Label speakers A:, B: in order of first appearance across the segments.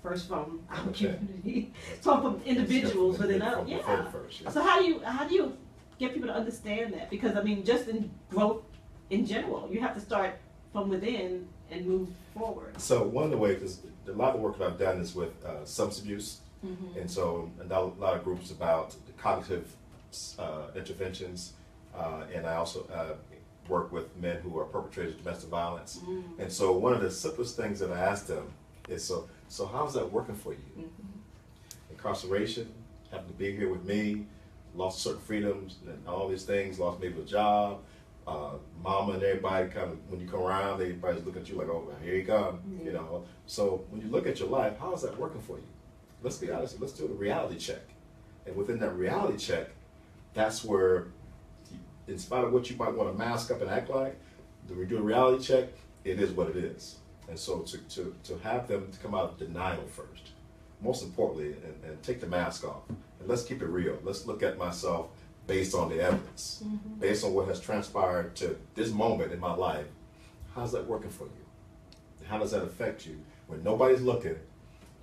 A: first from our community, talk from individuals within us. Yeah. So how do you get people to understand that? Because I mean, just in growth in general, you have to start from within and move forward.
B: So one of the ways is a lot of the work that I've done is with substance abuse, and so a lot of groups about the cognitive interventions, and I also work with men who are perpetrators of domestic violence. And so one of the simplest things that I ask them is, so how's that working for you? Incarceration, having to be here with me, lost certain freedoms and all these things, lost maybe a job, mama and everybody kind of, when you come around, everybody's looking at you like, oh, here you come, you know. So when you look at your life, how is that working for you? Let's be honest, let's do a reality check. And within that reality check, that's where, in spite of what you might want to mask up and act like, when we do a reality check, it is what it is. And so to have them to come out of denial first, most importantly, and take the mask off. And let's keep it real. Let's look at myself based on the evidence, based on what has transpired to this moment in my life. How's that working for you? How does that affect you when nobody's looking?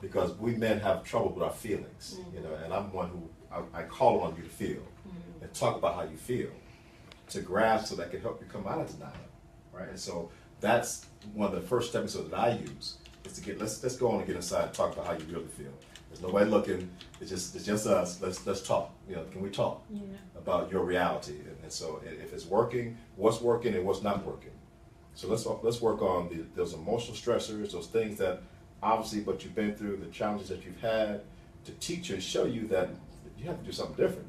B: Because we men have trouble with our feelings, you know, and I'm one who, I call on you to feel and talk about how you feel, to grasp so that can help you come out of denial, right? And so that's one of the first steps that I use is to get, let's go on and get inside and talk about how you really feel. There's nobody looking, it's just us, let's talk, you know, can we talk about your reality? And so if it's working, what's working and what's not working. So let's work on those emotional stressors, those things that obviously what you've been through, the challenges that you've had, to teach you and show you that you have to do something different.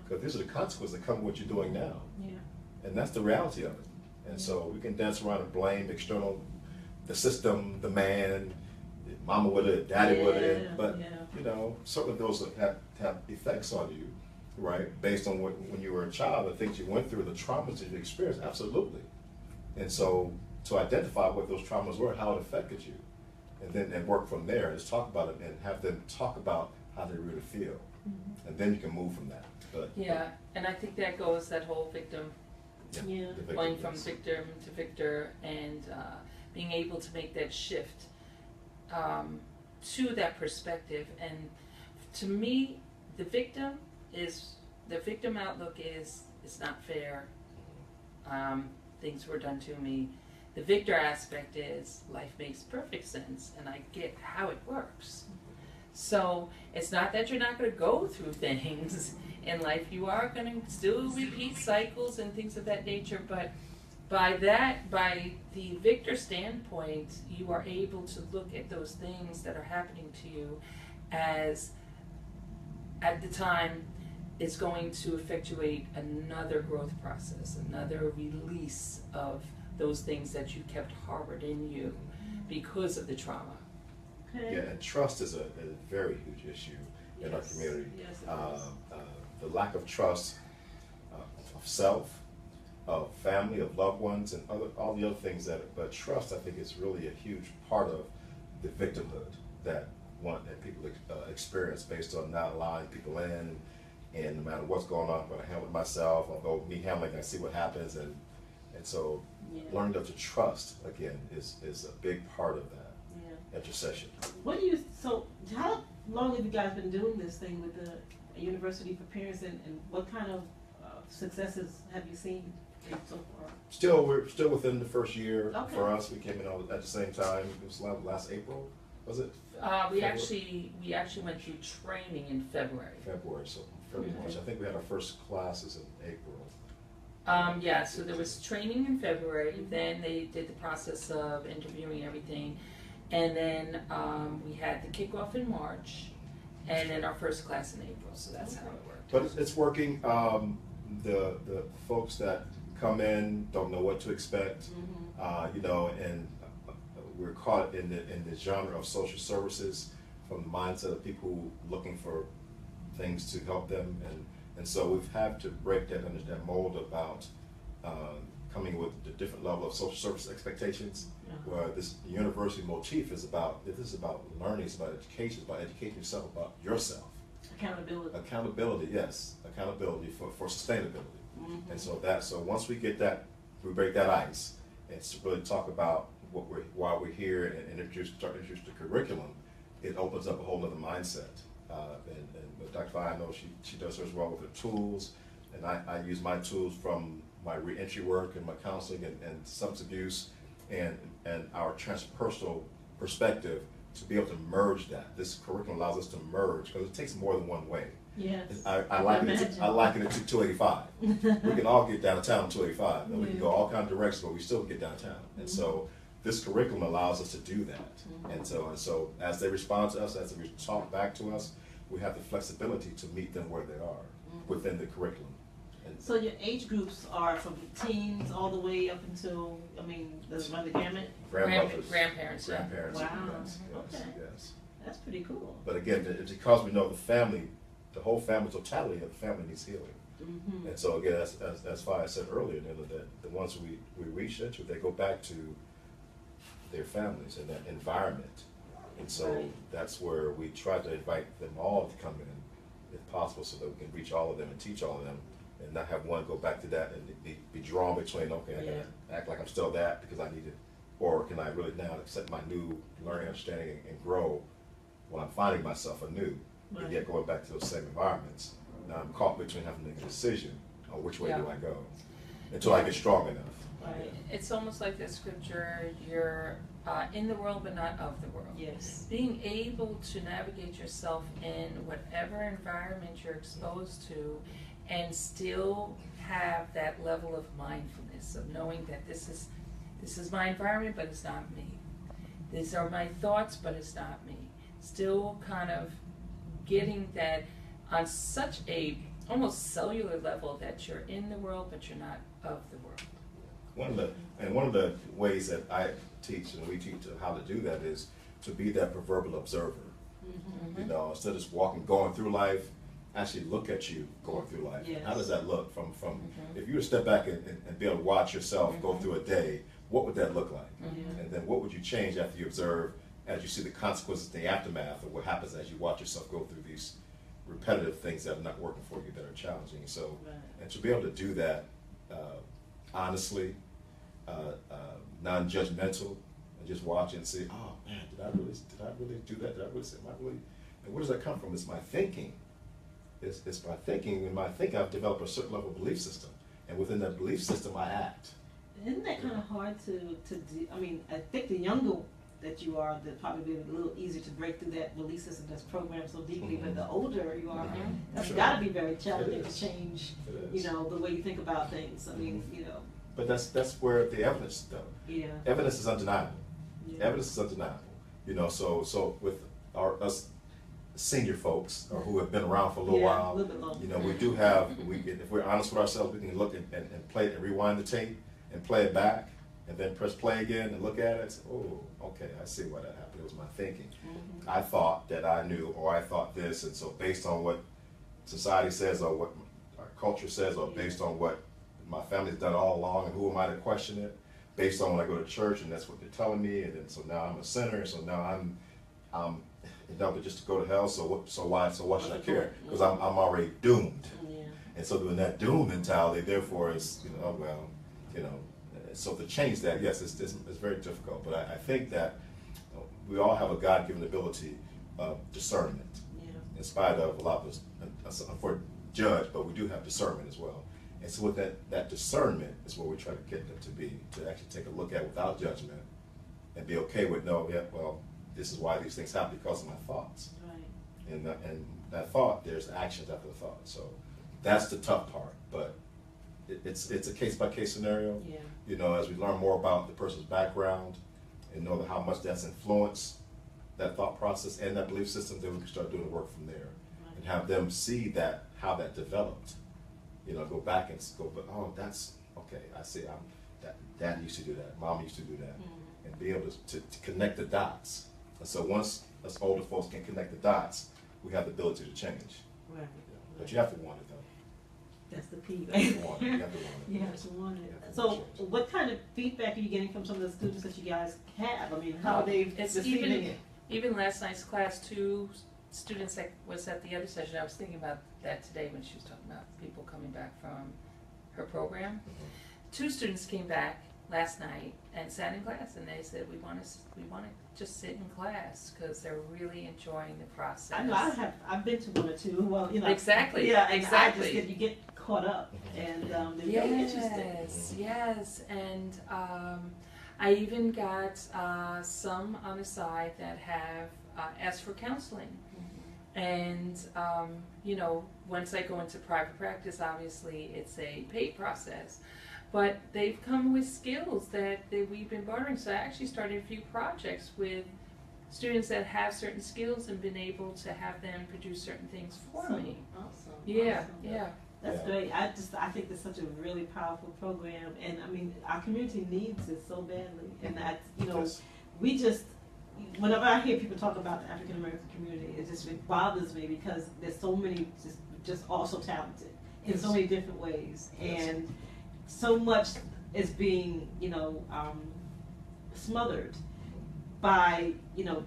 B: Because these are the consequences that come with what you're doing now. And that's the reality of it. And so we can dance around and blame external, the system, the man, mama with it, daddy with it, but you know, certainly those that have effects on you, right? Based on when you were a child, the things you went through, the traumas that you experienced, absolutely. And so to identify what those traumas were, how it affected you, and work from there, is talk about it and have them talk about how they really feel, and then you can move from that. But
C: and I think that goes that whole victim, going from victim to victor, and being able to make that shift to that perspective. And to me, the victim outlook is it's not fair. Things were done to me. The victor aspect is life makes perfect sense, and I get how it works. So it's not that you're not going to go through things in life. You are going to still repeat cycles and things of that nature, but by the victor standpoint, you are able to look at those things that are happening to you as, at the time, it's going to effectuate another growth process, another release of those things that you kept harbored in you because of the trauma.
B: Yeah, and trust is a very huge issue in our community. The lack of trust of self, of family, of loved ones, and all the other things but trust, I think, is really a huge part of the victimhood that people experience based on not allowing people in, and no matter what's going on, I'm going to handle it myself. I'll go me handling, I see what happens, and so learning to trust again is a big part of that intercession.
A: So how long have you guys been doing this thing with the University for Parents, and what kind of successes have you seen so far?
B: We're still within the first year for us. We came in at the same time. It was last April, was it?
C: We actually went through training in February.
B: So February, March. I think we had our first classes in April.
C: So there was training in February, then they did the process of interviewing everything, and then we had the kickoff in March, and then our first class in April, so that's how it worked.
B: But it's working. The folks that come in don't know what to expect, you know, and we're caught in the genre of social services from the mindset of people looking for things to help them, and so we've had to break that under that mold about coming with the different level of social service expectations. Where this university motif is about learning, it's about education, it's about educating yourself about yourself. Accountability, yes, accountability for sustainability. And so once we get that, we break that ice, and to really talk about why we're here and introduce the curriculum. It opens up a whole other mindset. And with Dr. Fiyah, I know she does hers well with her tools, and I use my tools from my reentry work and my counseling and substance abuse and our transpersonal perspective to be able to merge that. This curriculum allows us to merge because it takes more than one way.
A: Yes.
B: I liken it to 285. We can all get downtown 285, and we can go all kinds of directions, but we still get downtown. And so this curriculum allows us to do that. And so as they respond to us, as they talk back to us, we have the flexibility to meet them where they are within the curriculum.
A: So your age groups are from teens all the way up until, I mean, does it run the gamut?
C: Grandparents.
A: Wow.
B: Yes,
A: Okay.
B: yes.
A: That's pretty cool.
B: But again, it's because we know the family, the whole family, totality of the family needs healing. And so again, that's why I said earlier, that the ones we reach into, they go back to their families and that environment. And so that's where we try to invite them all to come in, if possible, so that we can reach all of them and teach all of them, and not have one go back to that and be drawn between, okay, I gotta act like I'm still that because I need it, or can I really now accept my new learning, understanding, and grow when I'm finding myself anew, and yet going back to those same environments. Now I'm caught between having to make a decision on which way do I go until I get strong enough.
C: Right. It's almost like the scripture, you're in the world but not of the world.
A: Yes.
C: Being able to navigate yourself in whatever environment you're exposed to and still have that level of mindfulness of knowing that this is my environment but it's not me. These are my thoughts but it's not me. Still kind of getting that on such a almost cellular level that you're in the world but you're not of the world. One of the ways that I teach and we teach how to do that is to be that proverbial observer. You know, instead of just going through life, actually look at you going through life. Yes. How does that look from if you were to step back and be able to watch yourself go through a day, what would that look like? And then what would you change after you observe, as you see the consequences, the aftermath of what happens as you watch yourself go through these repetitive things that are not working for you, that are challenging. So, and to be able to do that honestly, non-judgmental, and just watch and see, oh man, did I really do that? Did I really say, and where does that come from? It's my thinking. It's my thinking. In my thinking, I've developed a certain level of belief system, and within that belief system, I act.
A: Isn't that kind of hard to do? I mean, I think the younger that you are, that probably be a little easier to break through that belief system that's programmed so deeply. But the older you are, that's got to be very challenging to change. You know, the way you think about things. I mean, you know.
B: But that's where the evidence, though. Yeah. Evidence is undeniable. Yeah. Evidence is undeniable. You know, so with us senior folks or who have been around for a little while,
A: a little bit longer.
B: You know, we do have, if we're honest with ourselves, we can look and play and rewind the tape and play it back and then press play again and look at it and say, oh, okay, I see why that happened. It was my thinking. I thought that I knew, or I thought this, and so based on what society says or what our culture says, or based on what my family's done all along, and who am I to question it? Based on when I go to church, and that's what they're telling me, and then so now I'm a sinner, so now I'm but just to go to hell. So why should I care? Because I'm already doomed. And so in that doom mentality, therefore, is so to change that, yes, it's very difficult. But I think that we all have a God-given ability of discernment, in spite of a lot of us for judge, but we do have discernment as well. And so with that discernment is what we try to get them to be, to actually take a look at without judgment and be okay with, this is why these things happen, because of my thoughts. Right. And that thought, there's actions after the thought. So that's the tough part, but it's a case-by-case scenario. Yeah. You know, as we learn more about the person's background and know how much that's influenced that thought process and that belief system, then we can start doing the work from there. Right. And have them see how that developed. You know, go back and go, but that's okay. I see. Dad used to do that. Mom used to do that, and be able to connect the dots. And so once us older folks can connect the dots, we have the ability to change. Right. But you have to want it, though.
A: That's the key.
B: You have to want it.
A: You have to want it. So what kind of feedback are you getting from some of the students that you guys have? I mean, how are they receiving it?
C: Even last night's class, 2 students that was at the other session, I was thinking about that today when she was talking about people coming back from her program. 2 students came back last night and sat in class, and they said we want to just sit in class because they're really enjoying the process.
A: I know I've been to one or two. Well,
C: exactly.
A: Yeah,
C: exactly.
A: You get caught up, and they're really interesting.
C: Yes, and I even got some on the side that have asked for counseling. And, once I go into private practice, obviously it's a paid process, but they've come with skills that we've been bartering. So I actually started a few projects with students that have certain skills and been able to have them produce certain things for me.
A: Awesome.
C: Yeah,
A: awesome.
C: yeah.
A: That's great. I think it's such a really powerful program, and I mean, our community needs it so badly. And that, we just, whenever I hear people talk about the African American community, it bothers me because there's so many just also talented in so many different ways, and so much is being smothered by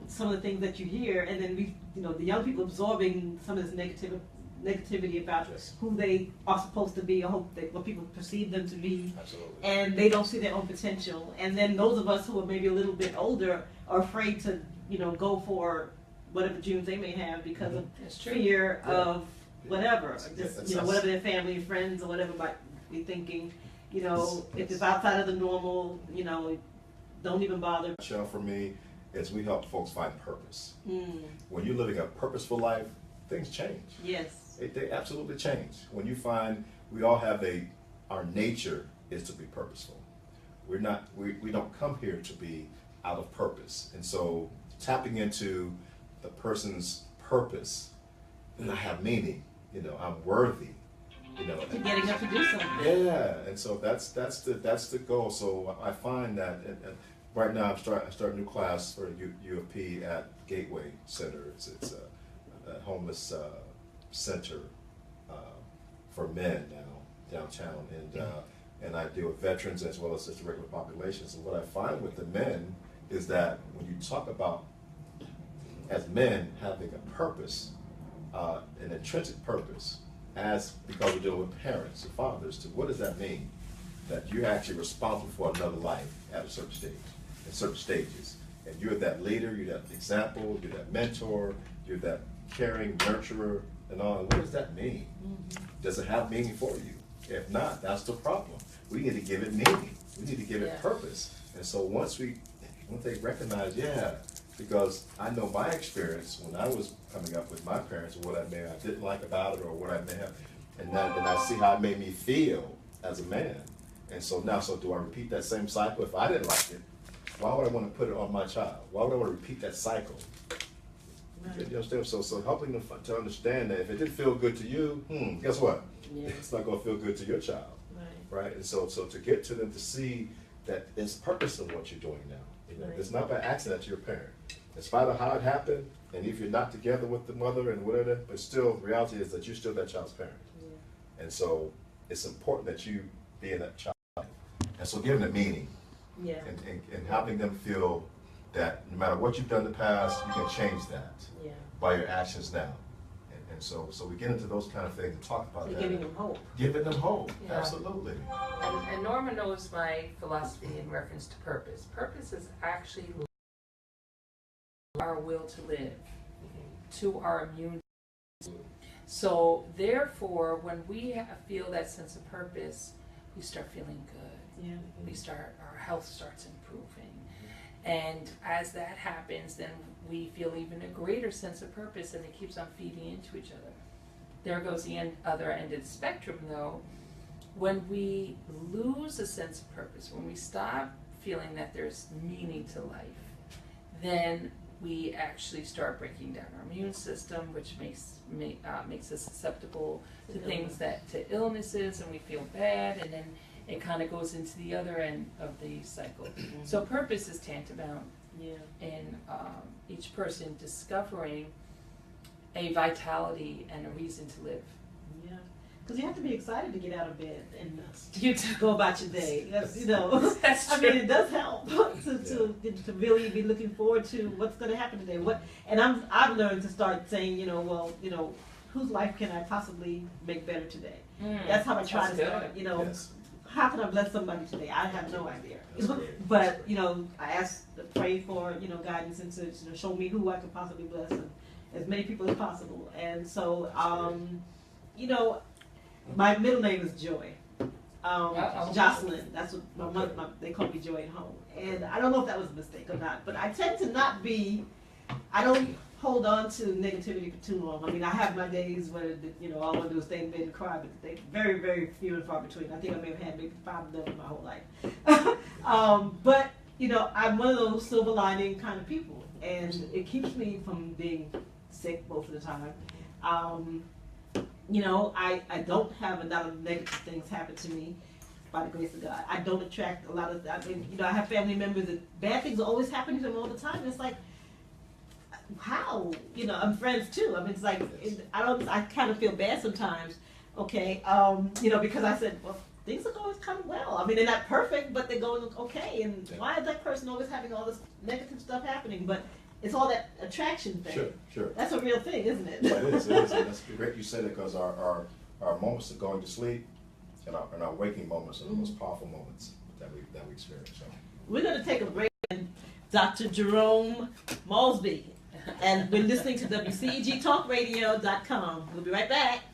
A: some of the things that you hear, and then the young people absorbing some of this negativity about who they are supposed to be, or what people perceive them to be.
B: Absolutely. And
A: they don't see their own potential. And then those of us who are maybe a little bit older are afraid to, go for whatever dreams they may have because of fear of whatever, whatever their family and friends or whatever might be thinking. If it's outside of the normal, don't even bother.
B: For me, is we help folks find purpose. When you're living a purposeful life, things change.
A: Yes.
B: They absolutely change. When you find we all have our nature is to be purposeful. We don't come here to be out of purpose. And so tapping into the person's purpose, and I have meaning, I'm worthy,
A: Getting up to do something.
B: Yeah, and so that's the goal. So I find that and right now I start a new class for U of P at Gateway Center. It's a homeless center for men now downtown, and I deal with veterans as well as just the regular populations. And what I find with the men is that when you talk about as men having a purpose, an intrinsic purpose, because we deal with parents and fathers, to what does that mean? That you're actually responsible for another life at a certain stage, at certain stages. And you're that leader, you're that example, you're that mentor, you're that caring nurturer, and all. And what does that mean? Does it have meaning for you? If not, that's the problem. We need to give it meaning. We need to give it purpose. And so once they recognize, because I know my experience when I was coming up with my parents, or what I didn't like about it, or what I may have, and I see how it made me feel as a man. And so now, do I repeat that same cycle? If I didn't like it, why would I want to put it on my child? Why would I want to repeat that cycle? Right. You understand? So helping them to understand that if it didn't feel good to you, guess what? It's not going to feel good to your child, right? And so to get to them to see that there's purpose in what you're doing now. It's not by accident you're a parent. In spite of how it happened, and if you're not together with the mother and whatever, but still, the reality is that you're still that child's parent. And so it's important that you be in that child. And so giving it meaning. And helping them feel that no matter what you've done in the past, you can change that by your actions now. And so we get into those kind of things and talk about that.
A: Giving them hope.
B: Giving them hope, absolutely.
C: And Norma knows my philosophy in reference to purpose. Purpose is actually our will to live, to our immune system. So therefore, when we feel that sense of purpose, we start feeling good. Our health starts improving. And as that happens, then we feel even a greater sense of purpose, and it keeps on feeding into each other. There goes the other end of the spectrum, though. When we lose a sense of purpose, when we stop feeling that there's meaning to life, then we actually start breaking down our immune system, which makes us susceptible to things to illnesses, and we feel bad, and then it kind of goes into the other end of the cycle. So purpose is tantamount in each person discovering a vitality and a reason to live.
A: Because you have to be excited to get out of bed and
C: You
A: go about your day. That's
C: That's
A: I
C: true.
A: mean, it does help to really be looking forward to what's going to happen today. And I've learned to start saying, whose life can I possibly make better today? That's how I try to start. how can I bless somebody today? I have no idea.
B: That's great.
A: But, I ask to pray for, guidance and to show me who I could possibly bless, and as many people as possible. And so, my middle name is Joy. Jocelyn, that's what my mother, they call me Joy at home. And I don't know if that was a mistake or not, but I tend to not be, I don't hold on to negativity for too long. I mean, I have my days where, all I want to do is stay in bed and cry, but they're very, very few and far between. I think I may have had maybe 5 of them in my whole life. But, I'm one of those silver lining kind of people, and it keeps me from being sick most of the time. I don't have a lot of negative things happen to me by the grace of God. I don't attract a lot of, I have family members that bad things are always happening to them all the time. And it's like, how? I'm friends too. I mean, it's like, I kind of feel bad sometimes, okay, because I said, well, things are going kind of well. I mean, they're not perfect, but they're going okay. And why is that person always having all this negative stuff happening? But it's all that attraction thing.
B: Sure.
A: That's a real thing, isn't it?
B: Yeah, it is. And that's great you said it, because our moments of going to sleep and our waking moments are the most powerful moments that we experience. So.
A: We're going to take a break. Dr. Jerome Maultsby, and we're listening to WCEG Talk Radio.com. We'll be right back.